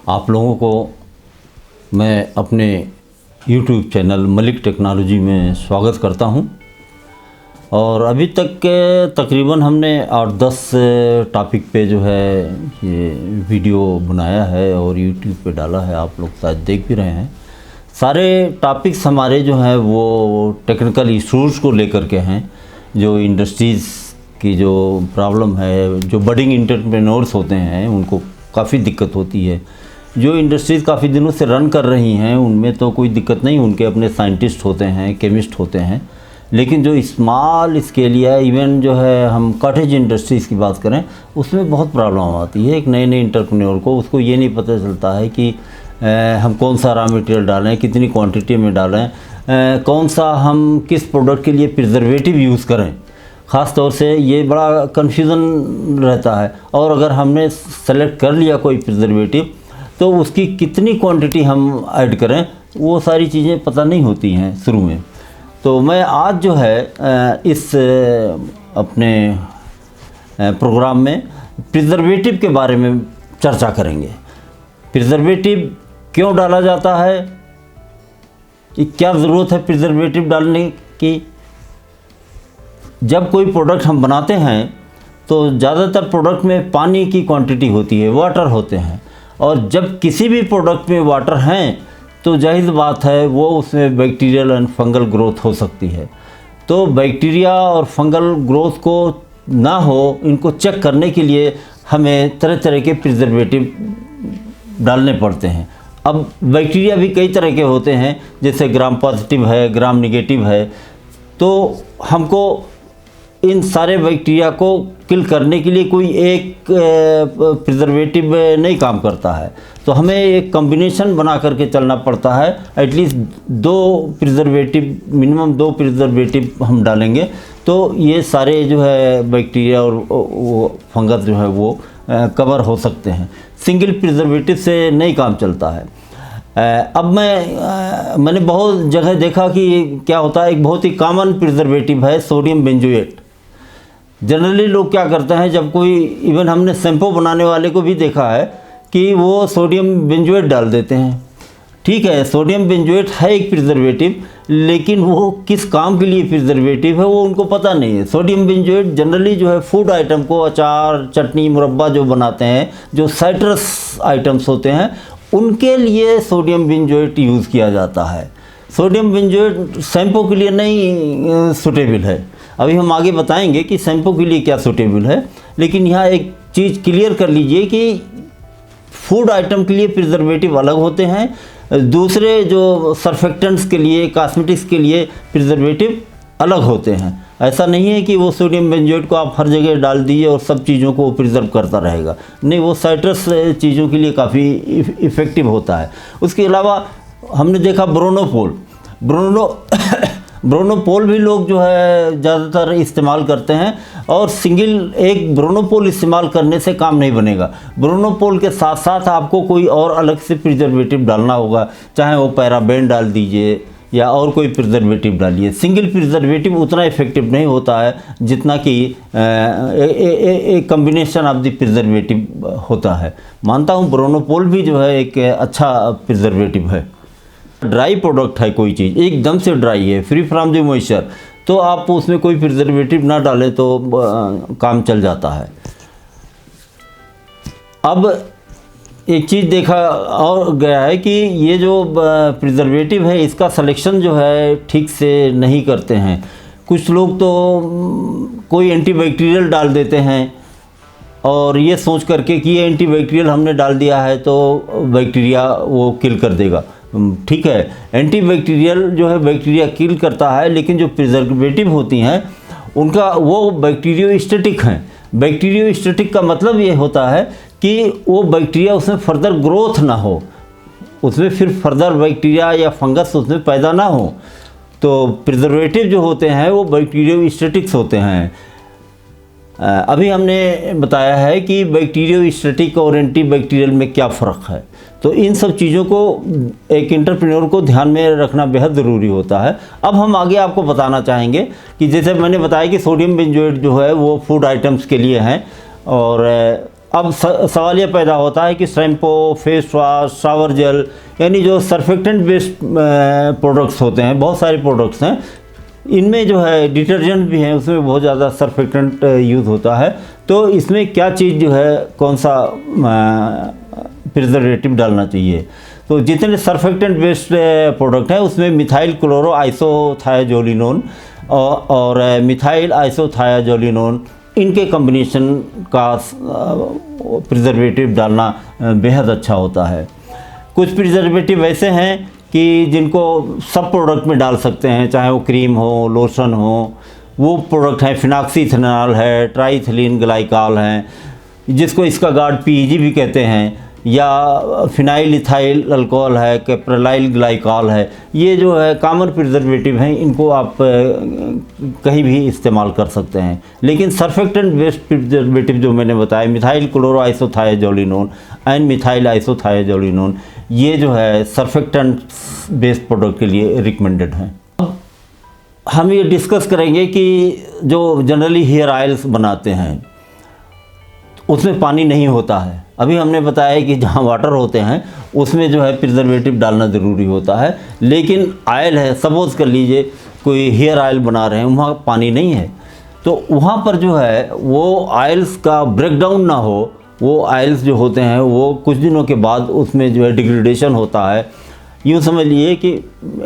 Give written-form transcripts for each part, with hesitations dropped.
आप लोगों को मैं अपने YouTube चैनल मलिक टेक्नोलॉजी में स्वागत करता हूं। और अभी तक के तकरीबन हमने 8-10 टॉपिक पे जो है ये वीडियो बनाया है और YouTube पे डाला है, आप लोग शायद देख भी रहे हैं। सारे टॉपिक्स हमारे जो हैं वो टेक्निकल इशूज़ को लेकर के हैं, जो इंडस्ट्रीज़ की जो प्रॉब्लम है, जो बडिंग एंटरप्रेन्योर्स होते हैं उनको काफ़ी दिक्कत होती है। जो इंडस्ट्रीज़ काफ़ी दिनों से रन कर रही हैं उनमें तो कोई दिक्कत नहीं, उनके अपने साइंटिस्ट होते हैं, केमिस्ट होते हैं। लेकिन जो स्मॉल स्केल या इवन जो है हम कॉटेज इंडस्ट्रीज़ की बात करें उसमें बहुत प्रॉब्लम आती है। एक नए एंटरप्रेन्योर को उसको ये नहीं पता चलता है कि हम कौन सा रॉ मटेरियल डालें, कितनी क्वांटिटी में डालें, कौन सा हम किस प्रोडक्ट के लिए प्रिजर्वेटिव यूज़ करें। ख़ास तौर से ये बड़ा कन्फ्यूज़न रहता है। और अगर हमने सेलेक्ट कर लिया कोई प्रिजर्वेटिव तो उसकी कितनी क्वांटिटी हम ऐड करें, वो सारी चीज़ें पता नहीं होती हैं शुरू में। तो मैं आज जो है इस अपने प्रोग्राम में प्रिजर्वेटिव के बारे में चर्चा करेंगे। प्रिजर्वेटिव क्यों डाला जाता है, कि क्या ज़रूरत है प्रिजर्वेटिव डालने की। जब कोई प्रोडक्ट हम बनाते हैं तो ज़्यादातर प्रोडक्ट में पानी की क्वांटिटी होती है, वाटर होते हैं। और जब किसी भी प्रोडक्ट में वाटर हैं तो जाहिर बात है वो उसमें बैक्टीरियल एंड फंगल ग्रोथ हो सकती है। तो बैक्टीरिया और फंगल ग्रोथ को ना हो, इनको चेक करने के लिए हमें तरह तरह के प्रिजर्वेटिव डालने पड़ते हैं। अब बैक्टीरिया भी कई तरह के होते हैं, जैसे ग्राम पॉजिटिव है, ग्राम निगेटिव है। तो हमको इन सारे बैक्टीरिया को किल करने के लिए कोई एक प्रिजर्वेटिव नहीं काम करता है। तो हमें एक कॉम्बिनेशन बना करके चलना पड़ता है। एटलीस्ट 2 प्रिजर्वेटिव, मिनिमम 2 प्रिजर्वेटिव हम डालेंगे तो ये सारे जो है बैक्टीरिया और वो फंगस जो है वो कवर हो सकते हैं। सिंगल प्रिजर्वेटिव से नहीं काम चलता है। अब मैंने बहुत जगह देखा कि क्या होता है, एक बहुत ही कॉमन प्रिजर्वेटिव है सोडियम बेंजोएट। जनरली लोग क्या करते हैं, जब कोई, इवन हमने शैम्पू बनाने वाले को भी देखा है कि वो सोडियम बेंजोएट डाल देते हैं। ठीक है, सोडियम बेंजोएट है एक प्रिजर्वेटिव, लेकिन वो किस काम के लिए प्रिजर्वेटिव है वो उनको पता नहीं है। सोडियम बेंजोएट जनरली जो है फूड आइटम को, अचार, चटनी, मुरब्बा जो बनाते हैं, जो साइट्रस आइटम्स होते हैं, उनके लिए सोडियम बेंजोएट यूज़ किया जाता है। सोडियम बेंजोएट शैम्पू के लिए नहीं सूटेबल है। अभी हम आगे बताएंगे कि शैम्पू के लिए क्या सूटेबल है। लेकिन यहाँ एक चीज़ क्लियर कर लीजिए कि फूड आइटम के लिए प्रिजर्वेटिव अलग होते हैं, दूसरे जो सर्फेक्टेंट्स के लिए, कॉस्मेटिक्स के लिए प्रिजर्वेटिव अलग होते हैं। ऐसा नहीं है कि वो सोडियम बेंजोएट को आप हर जगह डाल दीजिए और सब चीज़ों को प्रिजर्व करता रहेगा। नहीं, वो साइट्रस चीज़ों के लिए काफ़ी इफ़ेक्टिव होता है। उसके अलावा हमने देखा ब्रोनोपोल भी लोग जो है ज़्यादातर इस्तेमाल करते हैं। और सिंगल एक ब्रोनोपोल इस्तेमाल करने से काम नहीं बनेगा। ब्रोनोपोल के साथ साथ आपको कोई और अलग से प्रिजर्वेटिव डालना होगा, चाहे वो पैराबेन डाल दीजिए या और कोई प्रिजर्वेटिव डालिए। सिंगल प्रिजर्वेटिव उतना इफेक्टिव नहीं होता है जितना कि एक कम्बिनेशन ऑफ द प्रिजर्वेटिव होता है। मानता हूँ ब्रोनोपोल भी जो है एक अच्छा प्रिजर्वेटिव है। ड्राई प्रोडक्ट है, कोई चीज़ एकदम से ड्राई है, फ्री फ्रॉम द मॉइस्चर, तो आप उसमें कोई प्रिजर्वेटिव ना डालें तो काम चल जाता है। अब एक चीज़ देखा और गया है कि ये जो प्रिजर्वेटिव है इसका सिलेक्शन जो है ठीक से नहीं करते हैं। कुछ लोग तो कोई एंटीबैक्टीरियल डाल देते हैं और ये सोच करके कि ये एंटीबैक्टीरियल हमने डाल दिया है तो बैक्टीरिया वो किल कर देगा। ठीक है, एंटीबैक्टीरियल जो है बैक्टीरिया किल करता है, लेकिन जो प्रिजर्वेटिव होती हैं उनका वो बैक्टीरियोस्टैटिक हैं। बैक्टीरियोस्टैटिक का मतलब ये होता है कि वो बैक्टीरिया उसमें फर्दर ग्रोथ ना हो, उसमें फिर फर्दर बैक्टीरिया या फंगस उसमें पैदा ना हो। तो प्रिजर्वेटिव जो होते हैं वो बैक्टीरियोस्टैटिक्स होते हैं। अभी हमने बताया है कि बैक्टीरियोस्टैटिक और एंटीबैक्टीरियल में क्या फ़र्क है। तो इन सब चीज़ों को एक एंटरप्रेन्योर को ध्यान में रखना बेहद ज़रूरी होता है। अब हम आगे आपको बताना चाहेंगे कि जैसे मैंने बताया कि सोडियम बेंजोएट जो है वो फूड आइटम्स के लिए हैं और अब सवाल ये पैदा होता है कि shampoo, face wash, shower gel, यानी जो सर्फेक्टेंट बेस्ड प्रोडक्ट्स होते हैं, बहुत सारे प्रोडक्ट्स हैं, इनमें जो है डिटर्जेंट भी हैं, उसमें बहुत ज़्यादा सर्फेक्टेंट यूज़ होता है। तो इसमें क्या चीज़ जो है, कौन सा प्रिजर्वेटिव डालना चाहिए? तो जितने सर्फेक्टेंट बेस्ड प्रोडक्ट हैं उसमें मिथाइल क्लोरो आइसोथायोजोलिनोन और मिथाइल आइसोथायोजोलिनोन, इनके कॉम्बिनेशन का प्रिजर्वेटिव डालना बेहद अच्छा होता है। कुछ प्रिजर्वेटिव ऐसे हैं कि जिनको सब प्रोडक्ट में डाल सकते हैं, चाहे वो क्रीम हो, लोशन हो। वो प्रोडक्ट हैं फिनॉक्सीइथेनॉल है, ट्राइथिलीन ग्लाइकॉल है, जिसको इसका गार्ड पीईजी भी कहते हैं, या फिनाइल इथाइल अल्कोहल है, कैप्रोलाइल ग्लाइकॉल है। ये जो है कॉमन प्रिजर्वेटिव हैं, इनको आप कहीं भी इस्तेमाल कर सकते हैं। लेकिन सर्फेक्टेंट बेस्ड प्रिजर्वेटिव जो मैंने बताया, मिथाइल क्लोरो आइसोथायोजोलिनोन एंड मिथाइल आइसोथायोजोलिनोन, ये जो है सर्फेक्टेंट बेस्ड प्रोडक्ट के लिए रिकमेंडेड हैं। हम ये डिस्कस करेंगे कि जो जनरली हेयर ऑयल्स बनाते हैं उसमें पानी नहीं होता है। अभी हमने बताया कि जहाँ वाटर होते हैं उसमें जो है प्रिजर्वेटिव डालना ज़रूरी होता है, लेकिन ऑयल है, सपोज़ कर लीजिए कोई हेयर ऑयल बना रहे हैं, वहाँ पानी नहीं है, तो वहाँ पर जो है वो ऑयल्स का ब्रेकडाउन ना हो। वो ऑयल्स जो होते हैं वो कुछ दिनों के बाद उसमें जो है डिग्रेडेशन होता है। यूँ समझ लिए कि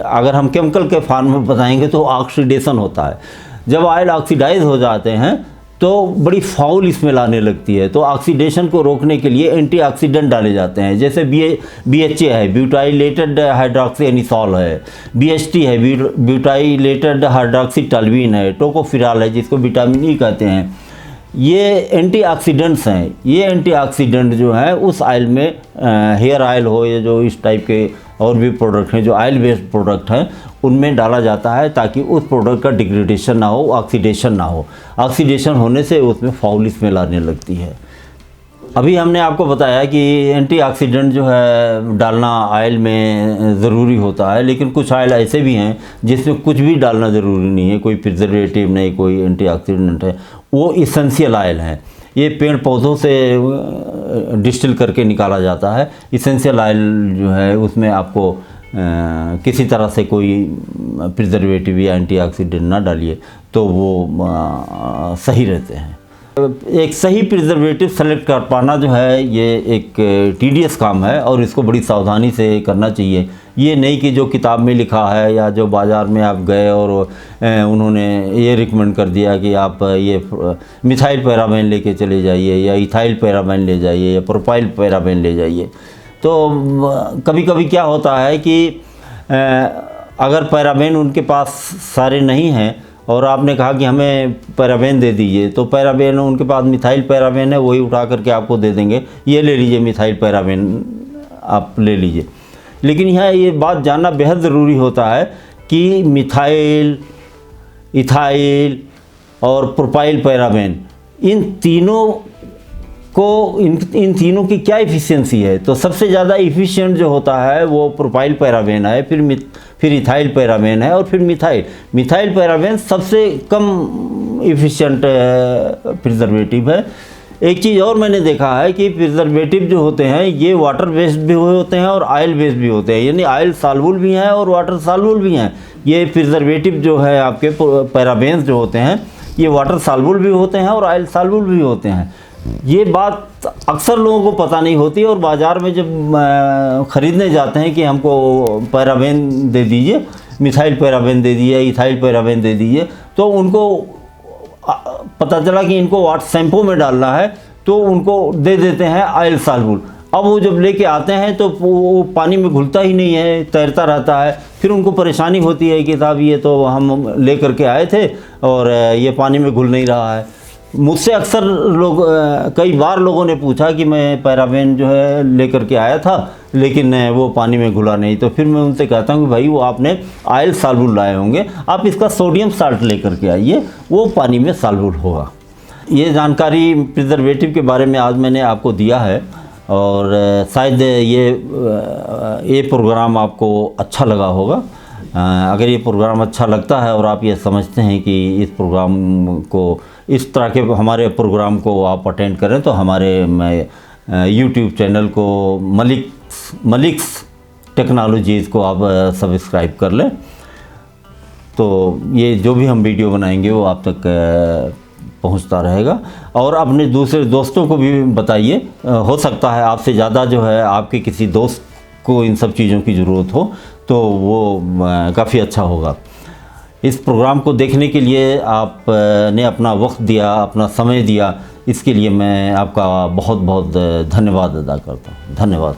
अगर हम केमिकल के फॉर्म में बताएंगे तो ऑक्सीडेशन होता है। जब ऑयल ऑक्सीडाइज हो जाते हैं तो बड़ी फाउल स्मेल आने लगती है। तो ऑक्सीडेशन को रोकने के लिए एंटीऑक्सीडेंट डाले जाते हैं, जैसे BHA है, ब्यूटाइलेटेड हाइड्रोक्सी एनिसॉल है, BHT है, ब्यूटाइलेटेड हाइड्रोक्सी टॉल्यूइन है, टोकोफिराल है, जिसको विटामिन ई कहते हैं। ये एंटीऑक्सीडेंट्स हैं। ये एंटीऑक्सीडेंट जो है उस ऑयल में, हेयर ऑयल हो या जो इस टाइप के और भी प्रोडक्ट हैं जो ऑयल बेस्ड प्रोडक्ट हैं, उनमें डाला जाता है ताकि उस प्रोडक्ट का डिग्रेडेशन ना हो, ऑक्सीडेशन ना हो। ऑक्सीडेशन होने से उसमें फाउल स्मेल आने लगती है। अभी हमने आपको बताया कि एंटीऑक्सीडेंट जो है डालना ऑयल में ज़रूरी होता है, लेकिन कुछ ऑयल ऐसे भी हैं जिसमें कुछ भी डालना ज़रूरी नहीं है, कोई प्रिजर्वेटिव नहीं, कोई एंटीऑक्सीडेंट है। वो इसेंशियल ऑयल हैं। ये पेड़ पौधों से डिस्टिल करके निकाला जाता है। इसेंशियल ऑयल जो है उसमें आपको किसी तरह से कोई प्रिजर्वेटिव या एंटीऑक्सीडेंट ना डालिए तो वो सही रहते हैं। एक सही प्रिजर्वेटिव सेलेक्ट कर पाना जो है ये एक टीडियस काम है और इसको बड़ी सावधानी से करना चाहिए। ये नहीं कि जो किताब में लिखा है या जो बाज़ार में आप गए और उन्होंने ये रिकमेंड कर दिया कि आप ये मिथाइल पैराबेन लेके चले जाइए या इथाइल पैराबेन ले जाइए या प्रोपाइल पैराबेन ले जाइए। तो कभी कभी क्या होता है कि अगर पैराबेन उनके पास सारे नहीं हैं और आपने कहा कि हमें पैराबेन दे दीजिए, तो पैराबेन उनके पास मिथाइल पैराबेन है, वही उठा करके आपको दे देंगे, ये ले लीजिए मिथाइल पैराबेन आप ले लीजिए। लेकिन यहाँ ये बात जानना बेहद ज़रूरी होता है कि मिथाइल, इथाइल और प्रोपाइल पैराबेन, इन तीनों की क्या इफ़िशियंसी है। तो सबसे ज़्यादा इफ़िशियंट जो होता है वो प्रोपाइल पैराबेन है, फिर इथाइल पैराबेन है और फिर मिथाइल पैराबेन सबसे कम इफ़िशियंट प्रिजर्वेटिव है। एक चीज़ और मैंने देखा है कि प्रिजर्वेटिव जो होते हैं ये वाटर बेस्ड भी होते हैं और ऑयल बेस्ड भी होते हैं, यानी ऑयल सॉल्युबल भी हैं और वाटर सॉल्युबल भी हैं। ये प्रिजर्वेटिव जो है आपके पैराबेन्स जो होते हैं ये वाटर सॉल्युबल भी होते हैं और ऑयल सॉल्युबल भी होते हैं। ये बात अक्सर लोगों को पता नहीं होती और बाज़ार में जब ख़रीदने जाते हैं कि हमको पैराबेन दे दीजिए, मिथाइल पैराबेन दे दीजिए, इथाइल पैराबेन दे दीजिए, तो उनको पता चला कि इनको शैम्पू में डालना है तो उनको दे देते हैं ऑयल सॉल्युबल। अब वो जब लेके आते हैं तो वो पानी में घुलता ही नहीं है, तैरता रहता है। फिर उनको परेशानी होती है कि साहब ये तो हम ले करके आए थे और ये पानी में घुल नहीं रहा है। मुझसे अक्सर लोग, कई बार लोगों ने पूछा कि मैं पैराबेन जो है ले करके आया था लेकिन वो पानी में घुला नहीं। तो फिर मैं उनसे कहता हूँ कि भाई वो आपने ऑयल सॉल्युबल लाए होंगे, आप इसका सोडियम साल्ट ले करके आइए, वो पानी में सॉल्युबल होगा। ये जानकारी प्रिजर्वेटिव के बारे में आज मैंने आपको दिया है और शायद ये प्रोग्राम आपको अच्छा लगा होगा। अगर ये प्रोग्राम अच्छा लगता है और आप ये समझते हैं कि इस प्रोग्राम को, इस तरह के हमारे प्रोग्राम को आप अटेंड करें, तो हमारे यूट्यूब चैनल को मलिक्स टेक्नोलॉजीज़ को आप सब्सक्राइब कर लें। तो ये जो भी हम वीडियो बनाएंगे वो आप तक पहुंचता रहेगा। और अपने दूसरे दोस्तों को भी बताइए, हो सकता है आपसे ज़्यादा जो है आपके किसी दोस्त को इन सब चीज़ों की ज़रूरत हो, तो वो काफ़ी अच्छा होगा। इस प्रोग्राम को देखने के लिए आपने अपना वक्त दिया, अपना समय दिया, इसके लिए मैं आपका बहुत बहुत धन्यवाद अदा करता हूँ। धन्यवाद।